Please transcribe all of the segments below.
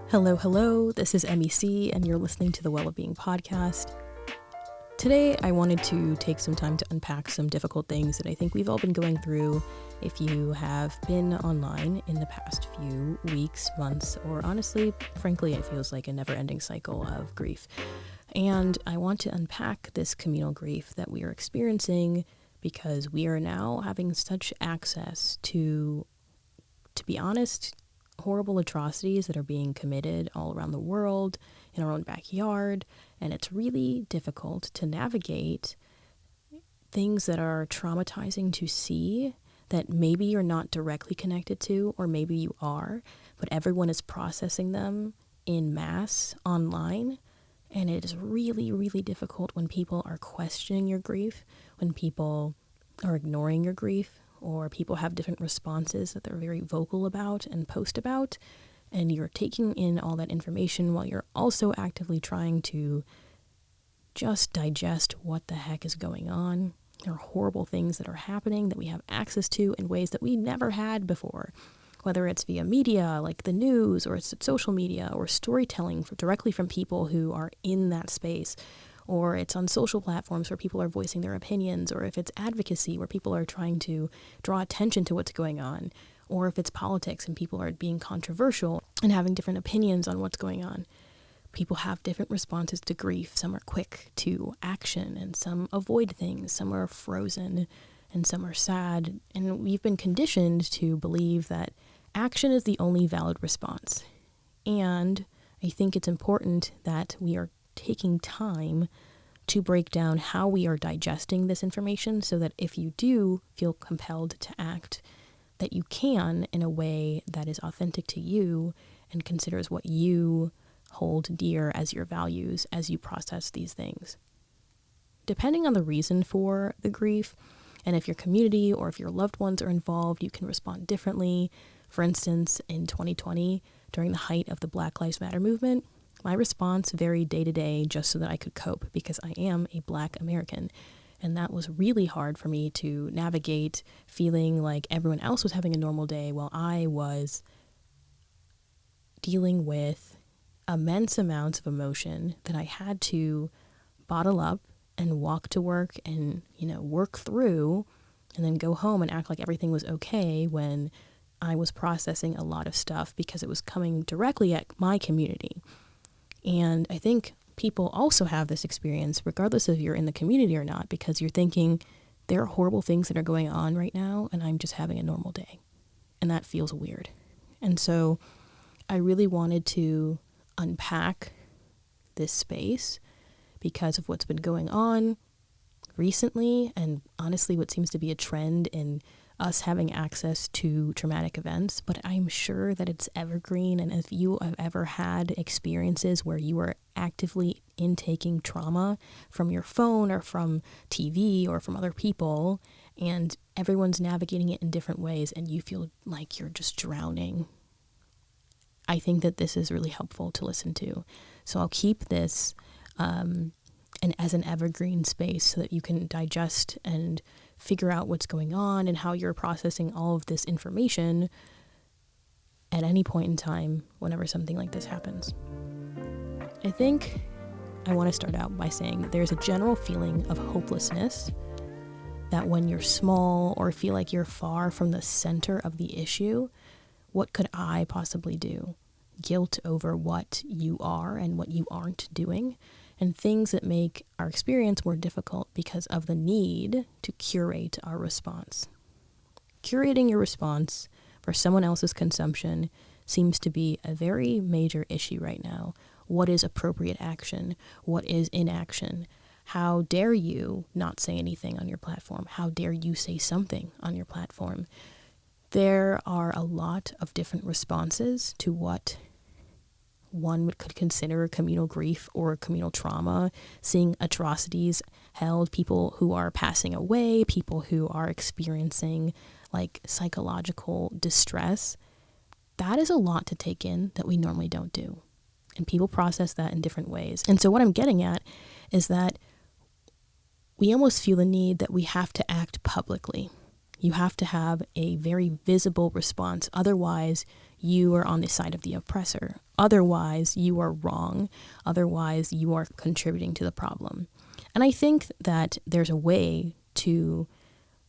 Hello, this is M.E.C, and you're listening to the Well-Being Podcast. Today, I wanted to take some time to unpack some difficult things that I think we've all been going through if you have been online in the past few weeks, months, or honestly, frankly, it feels like a never-ending cycle of grief. And I want to unpack this communal grief that we are experiencing because we are now having such access to be honest, horrible atrocities that are being committed all around the world, in our own backyard, and it's really difficult to navigate things that are traumatizing to see that maybe you're not directly connected to, or maybe you are, but everyone is processing them in mass online, and it is really, really difficult when people are questioning your grief, when people are ignoring your grief, or people have different responses that they're very vocal about and post about, and you're taking in all that information while you're also actively trying to just digest what the heck is going on. There are horrible things that are happening that we have access to in ways that we never had before, whether it's via media like the news, or it's social media, or storytelling directly from people who are in that space, or it's on social platforms where people are voicing their opinions, or if it's advocacy where people are trying to draw attention to what's going on, or if it's politics and people are being controversial and having different opinions on what's going on. People have different responses to grief. Some are quick to action, and some avoid things. Some are frozen, and some are sad. And we've been conditioned to believe that action is the only valid response. And I think it's important that we are taking time to break down how we are digesting this information so that if you do feel compelled to act, that you can in a way that is authentic to you and considers what you hold dear as your values as you process these things. Depending on the reason for the grief, and if your community or if your loved ones are involved, you can respond differently. For instance, in 2020, during the height of the Black Lives Matter movement, my response varied day to day just so that I could cope, because I am a Black American. And that was really hard for me to navigate, feeling like everyone else was having a normal day while I was dealing with immense amounts of emotion that I had to bottle up and walk to work and, work through, and then go home and act like everything was okay when I was processing a lot of stuff because it was coming directly at my community. And I think people also have this experience regardless if you're in the community or not, because you're thinking there are horrible things that are going on right now and I'm just having a normal day. And that feels weird. And so I really wanted to unpack this space because of what's been going on recently, and honestly what seems to be a trend in us having access to traumatic events. But I'm sure that it's evergreen, and if you have ever had experiences where you are actively intaking trauma from your phone or from TV or from other people, and everyone's navigating it in different ways and you feel like you're just drowning, I think that this is really helpful to listen to. So I'll keep this and as an evergreen space so that you can digest and figure out what's going on and how you're processing all of this information at any point in time whenever something like this happens. I think I want to start out by saying that there's a general feeling of hopelessness, that when you're small or feel like you're far from the center of the issue, what could I possibly do? Guilt over what you are and what you aren't doing, and things that make our experience more difficult because of the need to curate our response. Curating your response for someone else's consumption seems to be a very major issue right now. What is appropriate action? What is inaction? How dare you not say anything on your platform? How dare you say something on your platform? There are a lot of different responses to what one could consider communal grief or communal trauma, seeing atrocities held, people who are passing away, people who are experiencing like psychological distress. That is a lot to take in that we normally don't do. And people process that in different ways. And so what I'm getting at is that we almost feel the need that we have to act publicly. You have to have a very visible response. Otherwise, you are on the side of the oppressor. Otherwise, you are wrong. Otherwise, you are contributing to the problem. And I think that there's a way to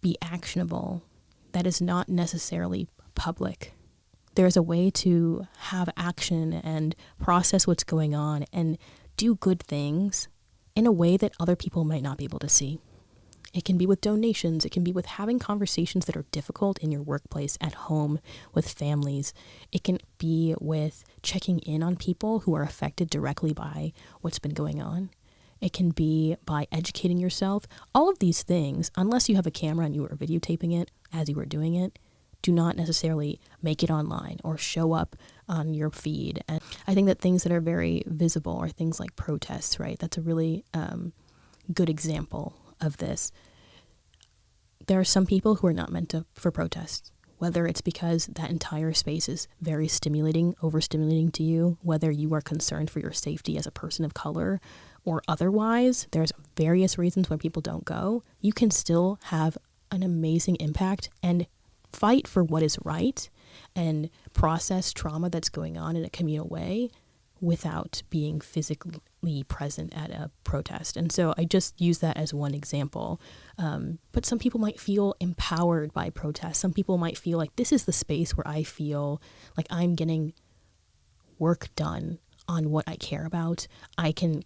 be actionable that is not necessarily public. There's a way to have action and process what's going on and do good things in a way that other people might not be able to see. It can be with donations. It can be with having conversations that are difficult in your workplace, at home, with families. It can be with checking in on people who are affected directly by what's been going on. It can be by educating yourself. All of these things, unless you have a camera and you are videotaping it as you were doing it, do not necessarily make it online or show up on your feed. And I think that things that are very visible are things like protests, right? That's a really good example of this. There are some people who are not meant for protests, whether it's because that entire space is very stimulating, overstimulating to you, whether you are concerned for your safety as a person of color or otherwise. There's various reasons why people don't go. You can still have an amazing impact and fight for what is right and process trauma that's going on in a communal way without being physically present at a protest. And so I just use that as one example. But some people might feel empowered by protests. Some people might feel like this is the space where I feel like I'm getting work done on what I care about. I can,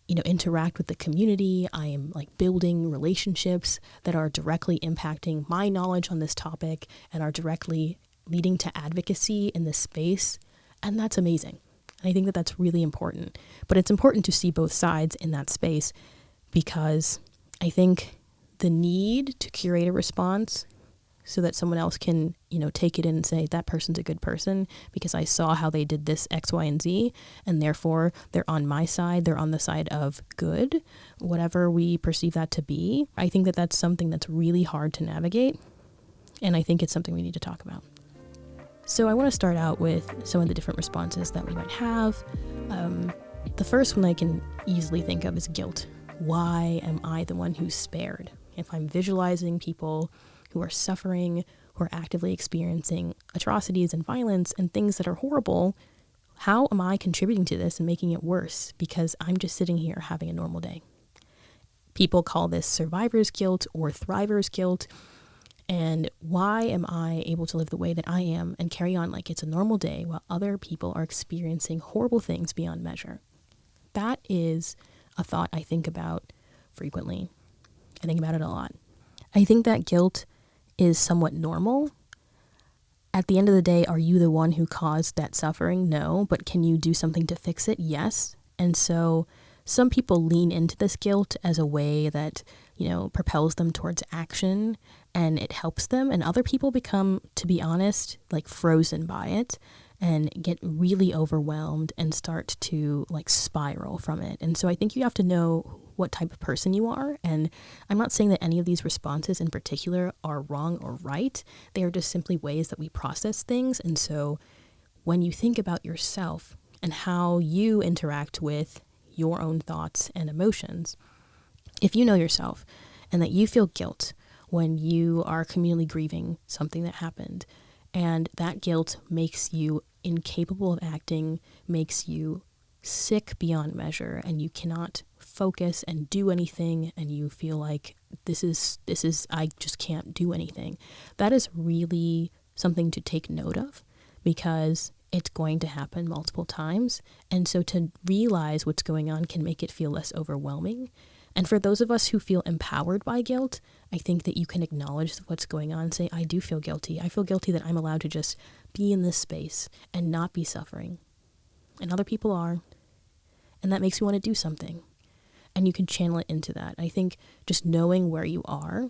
interact with the community. I am like building relationships that are directly impacting my knowledge on this topic and are directly leading to advocacy in this space. And that's amazing. I think that that's really important. But it's important to see both sides in that space, because I think the need to curate a response so that someone else can, take it in and say, that person's a good person because I saw how they did this X, Y, and Z, and therefore they're on my side, they're on the side of good, whatever we perceive that to be. I think that that's something that's really hard to navigate, and I think it's something we need to talk about. So I want to start out with some of the different responses that we might have. The first one I can easily think of is guilt. Why am I the one who's spared? If I'm visualizing people who are suffering, who are actively experiencing atrocities and violence and things that are horrible, how am I contributing to this and making it worse because I'm just sitting here having a normal day? People call this survivor's guilt or thriver's guilt. And why am I able to live the way that I am and carry on like it's a normal day while other people are experiencing horrible things beyond measure? That is a thought I think about frequently. I think about it a lot. I think that guilt is somewhat normal. At the end of the day, are you the one who caused that suffering? No. But can you do something to fix it? Yes. And so some people lean into this guilt as a way that, propels them towards action and it helps them. And other people become, to be honest, like frozen by it and get really overwhelmed and start to like spiral from it. And so I think you have to know what type of person you are. And I'm not saying that any of these responses in particular are wrong or right. They are just simply ways that we process things. And so when you think about yourself and how you interact with your own thoughts and emotions, if you know yourself and that you feel guilt when you are communally grieving something that happened, and that guilt makes you incapable of acting, makes you sick beyond measure, and you cannot focus and do anything, and you feel like this is I just can't do anything. That is really something to take note of, because it's going to happen multiple times. And so to realize what's going on can make it feel less overwhelming. And for those of us who feel empowered by guilt, I think that you can acknowledge what's going on and say, I do feel guilty. I feel guilty that I'm allowed to just be in this space and not be suffering. And other people are. And that makes you want to do something. And you can channel it into that. I think just knowing where you are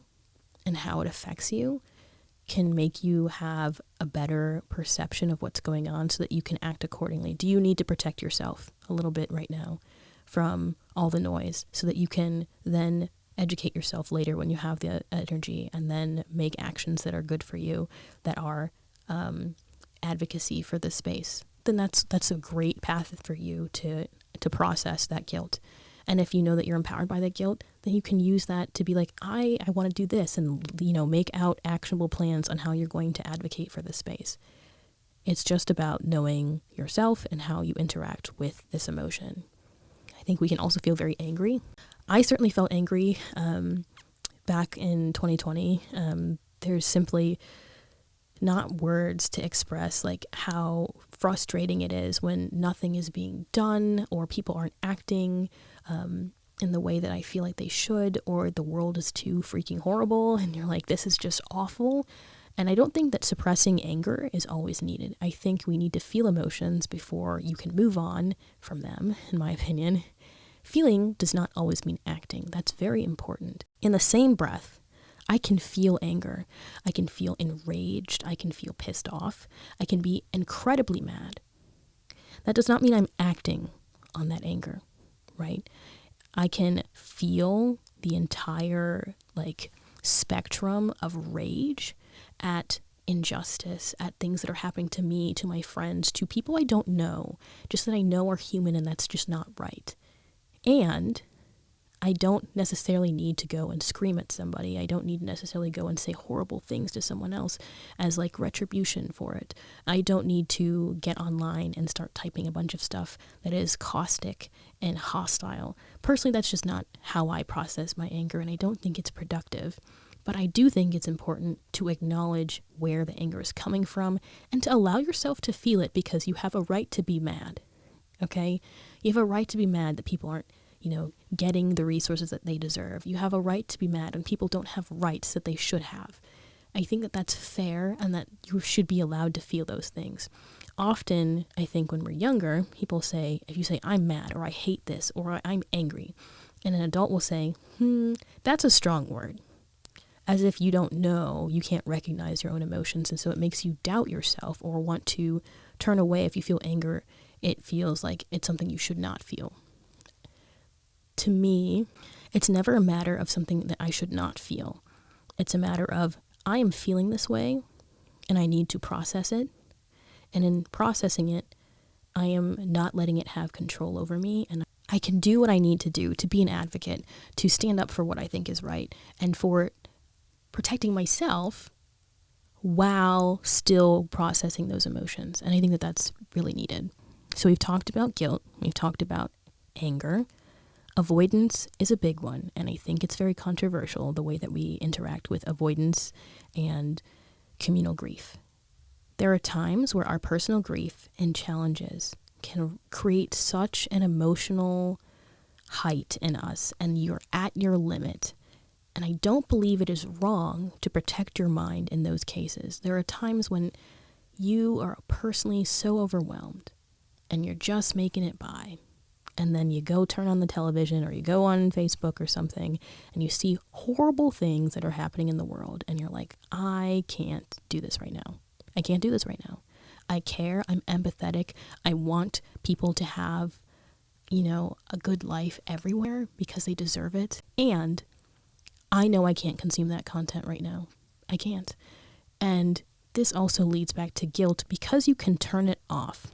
and how it affects you can make you have a better perception of what's going on so that you can act accordingly. Do you need to protect yourself a little bit right now from all the noise so that you can then educate yourself later when you have the energy and then make actions that are good for you, that are advocacy for the space? Then that's a great path for you to process that guilt. And if you know that you're empowered by that guilt, then you can use that to be like, I want to do this, and, make out actionable plans on how you're going to advocate for this space. It's just about knowing yourself and how you interact with this emotion. I think we can also feel very angry. I certainly felt angry back in 2020. There's simply not words to express like how frustrating it is when nothing is being done, or people aren't acting in the way that I feel like they should, or the world is too freaking horrible and you're like, this is just awful. And I don't think that suppressing anger is always needed. I think we need to feel emotions before you can move on from them, in my opinion. Feeling does not always mean acting. That's very important. In the same breath, I can feel anger. I can feel enraged. I can feel pissed off. I can be incredibly mad. That does not mean I'm acting on that anger, right? I can feel the entire spectrum of rage at injustice, at things that are happening to me, to my friends, to people I don't know, just that I know are human, and that's just not right. And I don't necessarily need to go and scream at somebody. I don't need to necessarily go and say horrible things to someone else as retribution for it. I don't need to get online and start typing a bunch of stuff that is caustic and hostile. Personally, that's just not how I process my anger, and I don't think it's productive. But I do think it's important to acknowledge where the anger is coming from and to allow yourself to feel it, because you have a right to be mad, okay? You have a right to be mad that people aren't, getting the resources that they deserve. You have a right to be mad when people don't have rights that they should have. I think that that's fair, and that you should be allowed to feel those things. Often, I think when we're younger, people say, if you say, I'm mad, or I hate this, or I'm angry, and an adult will say, that's a strong word. As if you don't know, you can't recognize your own emotions, and so it makes you doubt yourself or want to turn away. If you feel anger, it feels like it's something you should not feel. To me, it's never a matter of something that I should not feel. It's a matter of, I am feeling this way, and I need to process it. And in processing it, I am not letting it have control over me, and I can do what I need to do to be an advocate, to stand up for what I think is right, and for protecting myself while still processing those emotions. And I think that that's really needed. So we've talked about guilt. We've talked about anger. Avoidance is a big one, and I think it's very controversial, the way that we interact with avoidance and communal grief. There are times where our personal grief and challenges can create such an emotional height in us, and you're at your limit. And I don't believe it is wrong to protect your mind in those cases. There are times when you are personally so overwhelmed and you're just making it by. And then you go turn on the television, or you go on Facebook or something, and you see horrible things that are happening in the world. And you're like, I can't do this right now. I can't do this right now. I care. I'm empathetic. I want people to have, a good life everywhere because they deserve it. And I know I can't consume that content right now. I can't. And this also leads back to guilt, because you can turn it off.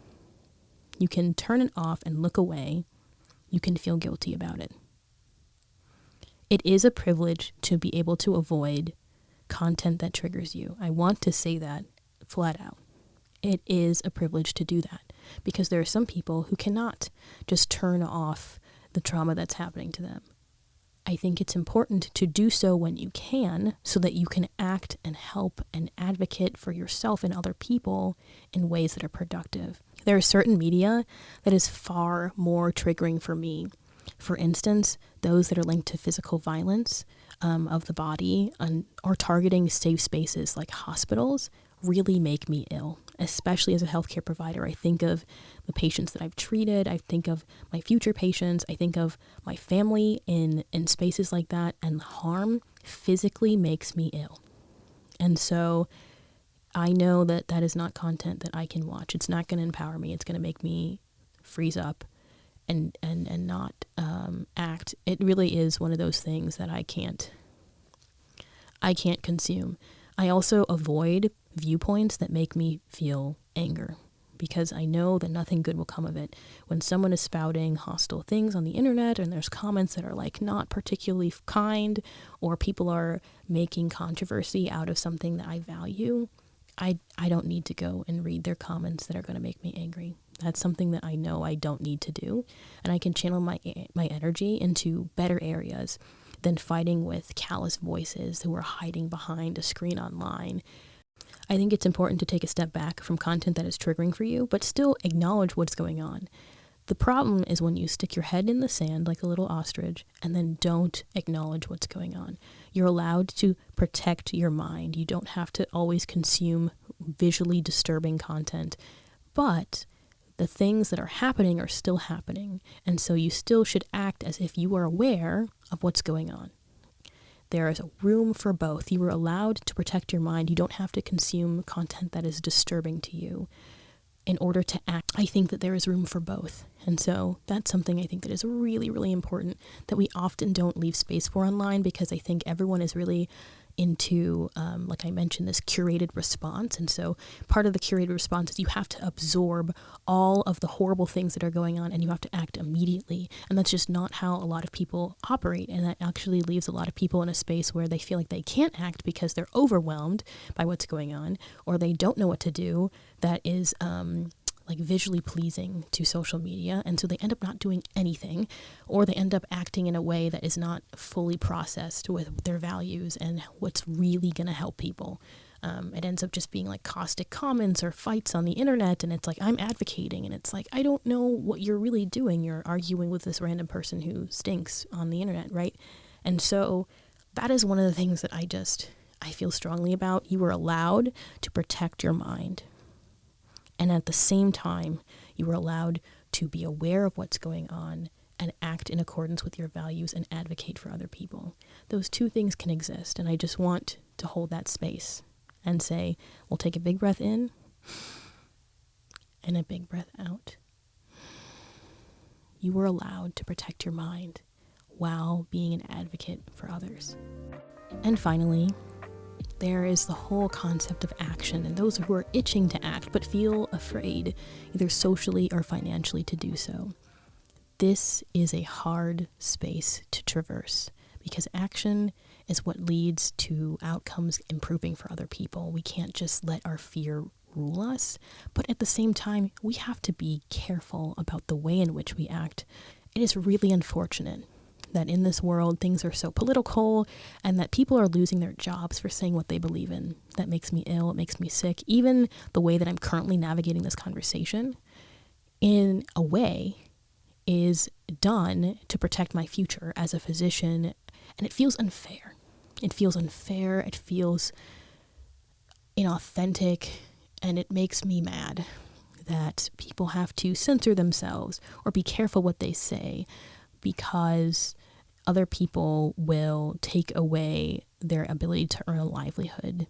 You can turn it off and look away. You can feel guilty about it. It is a privilege to be able to avoid content that triggers you. I want to say that flat out. It is a privilege to do that, because there are some people who cannot just turn off the trauma that's happening to them. I think it's important to do so when you can, so that you can act and help and advocate for yourself and other people in ways that are productive. There is certain media that is far more triggering for me. For instance, those that are linked to physical violence of the body or targeting safe spaces like hospitals really make me ill, especially as a healthcare provider. I think of the patients that I've treated. I think of my future patients. I think of my family in spaces like that, and harm physically makes me ill. And so I know that that is not content that I can watch. It's not going to empower me. It's going to make me freeze up and not act. It really is one of those things that I can't consume. I also avoid viewpoints that make me feel anger, because I know that nothing good will come of it. When someone is spouting hostile things on the internet and there's comments that are like not particularly kind, or people are making controversy out of something that I value, I don't need to go and read their comments that are going to make me angry. That's something that I know I don't need to do, and I can channel my energy into better areas than fighting with callous voices who are hiding behind a screen online. I think it's important to take a step back from content that is triggering for you, but still acknowledge what's going on. The problem is when you stick your head in the sand like a little ostrich and then don't acknowledge what's going on. You're allowed to protect your mind. You don't have to always consume visually disturbing content, but the things that are happening are still happening, and so you still should act as if you are aware of what's going on. There is a room for both. You are allowed to protect your mind. You don't have to consume content that is disturbing to you in order to act. I think that there is room for both. And so that's something I think that is really, really important that we often don't leave space for online, because I think everyone is really into, like I mentioned, this curated response. And so part of the curated response is you have to absorb all of the horrible things that are going on and you have to act immediately. And that's just not how a lot of people operate. And that actually leaves a lot of people in a space where they feel like they can't act because they're overwhelmed by what's going on, or they don't know what to do that is like visually pleasing to social media, and so they end up not doing anything, or they end up acting in a way that is not fully processed with their values and what's really going to help people. It ends up just being like caustic comments or fights on the internet, and it's like, I'm advocating, and it's like, I don't know what you're really doing. You're arguing with this random person who stinks on the internet, right? And so that is one of the things that I feel strongly about. You are allowed to protect your mind. And at the same time, you are allowed to be aware of what's going on and act in accordance with your values and advocate for other people. Those two things can exist. And I just want to hold that space and say, we'll take a big breath in and a big breath out. You are allowed to protect your mind while being an advocate for others. And finally, there is the whole concept of action, and those who are itching to act but feel afraid, either socially or financially, to do so. This is a hard space to traverse, because action is what leads to outcomes improving for other people. We can't just let our fear rule us, but at the same time, we have to be careful about the way in which we act. It is really unfortunate that in this world things are so political and that people are losing their jobs for saying what they believe in. That makes me ill. It makes me sick. Even the way that I'm currently navigating this conversation, in a way, is done to protect my future as a physician, and it feels unfair. It feels unfair. It feels inauthentic, and it makes me mad that people have to censor themselves or be careful what they say, because other people will take away their ability to earn a livelihood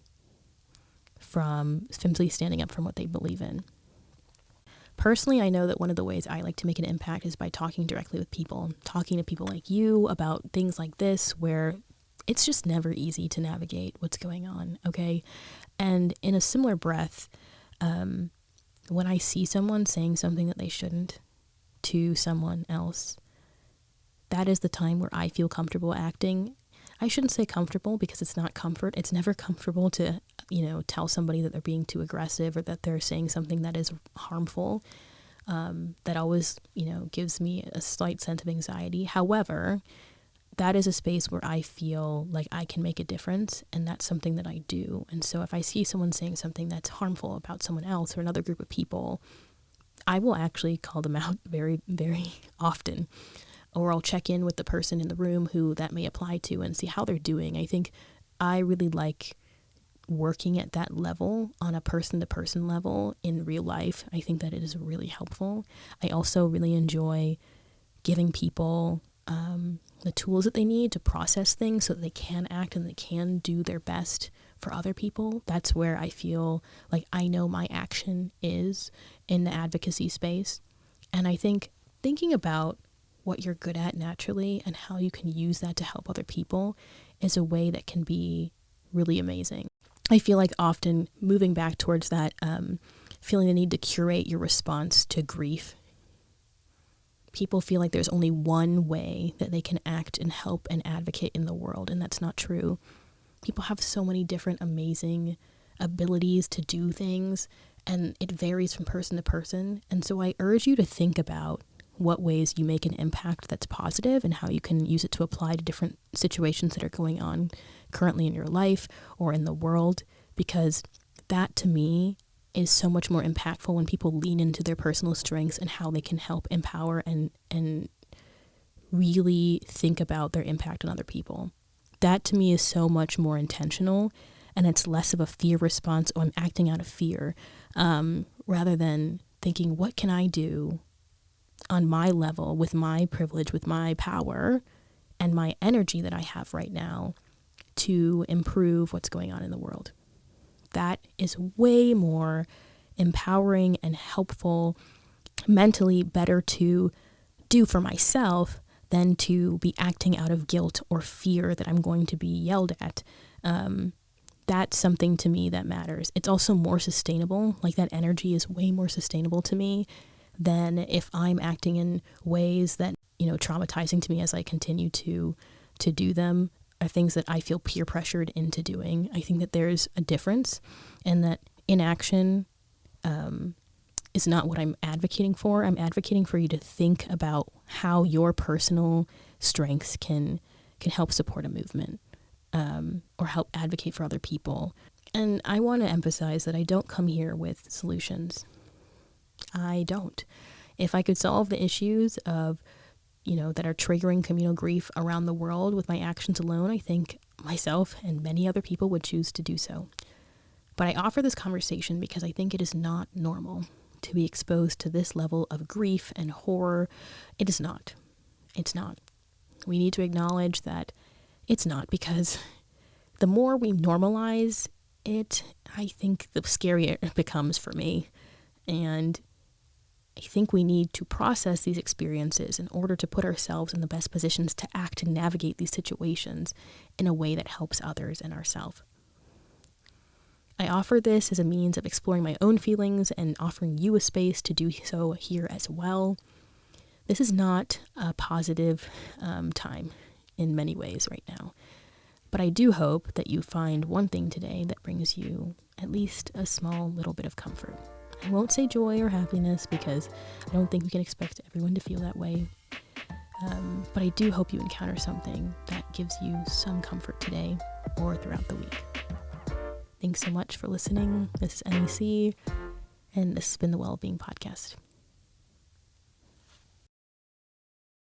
from simply standing up for what they believe in. Personally, I know that one of the ways I like to make an impact is by talking directly with people, talking to people like you about things like this, where it's just never easy to navigate what's going on, okay? And in a similar breath, when I see someone saying something that they shouldn't to someone else, that is the time where I feel comfortable acting. I shouldn't say comfortable, because it's not comfort. It's never comfortable to, tell somebody that they're being too aggressive or that they're saying something that is harmful. That always, gives me a slight sense of anxiety. However, that is a space where I feel like I can make a difference, and that's something that I do. And so if I see someone saying something that's harmful about someone else or another group of people, I will actually call them out very, very often. Or I'll check in with the person in the room who that may apply to and see how they're doing. I think I really like working at that level, on a person-to-person level in real life. I think that it is really helpful. I also really enjoy giving people the tools that they need to process things so that they can act and they can do their best for other people. That's where I feel like I know my action is in the advocacy space. And I think thinking about what you're good at naturally and how you can use that to help other people is a way that can be really amazing. I feel like often moving back towards that feeling the need to curate your response to grief. People feel like there's only one way that they can act and help and advocate in the world, and that's not true. People have so many different amazing abilities to do things, and it varies from person to person. And so I urge you to think about what ways you make an impact that's positive and how you can use it to apply to different situations that are going on currently in your life or in the world, because that to me is so much more impactful when people lean into their personal strengths and how they can help empower and really think about their impact on other people. That to me is so much more intentional, and it's less of a fear response, or I'm acting out of fear, rather than thinking, what can I do on my level with my privilege, with my power and my energy that I have right now to improve what's going on in the world. That is way more empowering and helpful, mentally better to do for myself than to be acting out of guilt or fear that I'm going to be yelled at. That's something to me that matters. It's also more sustainable. Like, that energy is way more sustainable to me than if I'm acting in ways that, traumatizing to me as I continue to do them, are things that I feel peer pressured into doing. I think that there's a difference, and that inaction is not what I'm advocating for. I'm advocating for you to think about how your personal strengths can help support a movement, or help advocate for other people. And I want to emphasize that I don't come here with solutions. I don't. If I could solve the issues of, that are triggering communal grief around the world with my actions alone, I think myself and many other people would choose to do so. But I offer this conversation because I think it is not normal to be exposed to this level of grief and horror. It is not. It's not. We need to acknowledge that it's not, because the more we normalize it, I think the scarier it becomes for me. And I think we need to process these experiences in order to put ourselves in the best positions to act and navigate these situations in a way that helps others and ourselves. I offer this as a means of exploring my own feelings and offering you a space to do so here as well. This is not a positive time in many ways right now, but I do hope that you find one thing today that brings you at least a small little bit of comfort. I won't say joy or happiness, because I don't think we can expect everyone to feel that way. But I do hope you encounter something that gives you some comfort today or throughout the week. Thanks so much for listening. This is M.E.C, and this has been the Wellbeing Podcast.